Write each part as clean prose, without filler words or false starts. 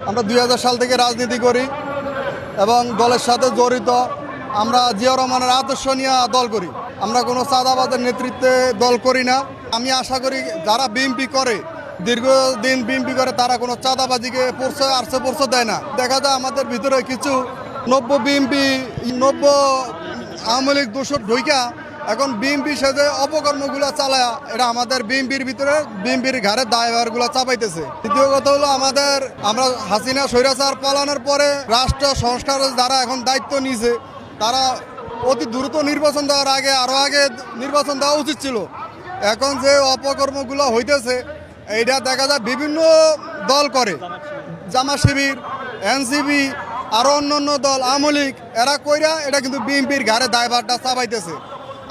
আমরা 2000 সাল থেকে রাজনীতি করি এবং দলের সাথে জড়িত। আমরা জিয়াউর রহমানের আদর্শ নিয়ে দল করি। আমরা কোনো চাঁদাবাজের নেতৃত্বে দল করি না। আমি আশা করি যারা বিএনপি করে, দীর্ঘদিন বিএনপি করে, তারা কোনো চাঁদাবাজিকে পড়ছে দেয় না। দেখা যায় আমাদের ভিতরে কিছু নব্য বিএনপি, নব্য আওয়ামী লীগ দোষর ঢুইকা এখন বিএনপি সাথে অপকর্মগুলো চালায়, এটা আমাদের বিএনপির ভিতরে বিএনপির ঘাড়ে দায়ভারগুলো চাপাইতেছে। দ্বিতীয় কথা হলো আমরা হাসিনা স্বৈরাচার পালানোর পরে রাষ্ট্র সংস্কারের যারা এখন দায়িত্ব নিয়েছে, তারা অতি দ্রুত নির্বাচন দেওয়ার আরো আগে নির্বাচন দেওয়া উচিত ছিল। এখন যে অপকর্মগুলো হইতেছে, এইটা দেখা যায় বিভিন্ন দল করে, জামাত শিবির, এনসিপি, আরও অন্যান্য দল, আওয়ামী লীগ, এরা কইরা এটা কিন্তু বিএনপির ঘাড়ে দায়ভারটা চাপাইতেছে।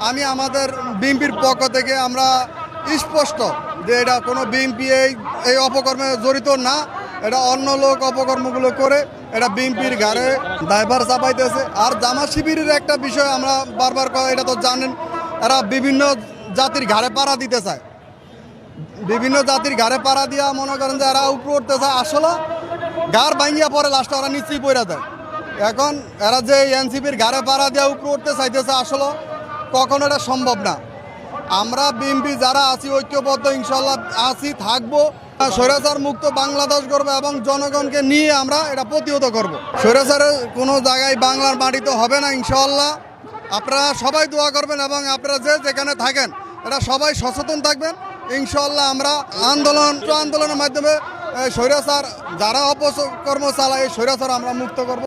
আমি আমাদের বিএনপির পক্ষ থেকে আমরা স্পষ্ট যে এটা কোনো বিএনপি এই অপকর্মে জড়িত না, এটা অন্য লোক অপকর্মগুলো করে এটা বিএনপির ঘাড়ে দায়ভার চাপাইতেছে। আর জামাত শিবিরের একটা বিষয় আমরা বারবার এটা তো জানেন, এরা বিভিন্ন জাতির ঘাড়ে পাড়া দিতে চায়। বিভিন্ন জাতির ঘাড়ে পাড়া দিয়া মনে করেন যে এরা উপরে উঠতে চায়, আসলে ঘাড় ভাঙিয়া পরে লাস্টে ওরা নিচেই পড়ে দেয়। এখন এরা যে এনসিপির ঘাড়ে পাড়া দিয়া উপরে উঠতে চাইতেছে, আসলে কখনো এটা সম্ভব না। আমরা বিএনপি যারা আছি ঐক্যবদ্ধ, ইনশাল্লাহ আছি, থাকবো। স্বৈরাচার মুক্ত বাংলাদেশ করবো এবং জনগণকে নিয়ে আমরা এটা প্রতিহত করব। স্বৈরাচারের কোনো জায়গায় বাংলার মাটিতে হবে না ইনশাল্লাহ। আপনারা সবাই দোয়া করবেন এবং আপনারা যেখানে থাকেন এটা সবাই সচেতন থাকবেন। ইনশাল্লাহ আমরা আন্দোলনের মাধ্যমে স্বৈরাচার যারা অপকর্ম চালায়, এই স্বৈরাচার আমরা মুক্ত করব।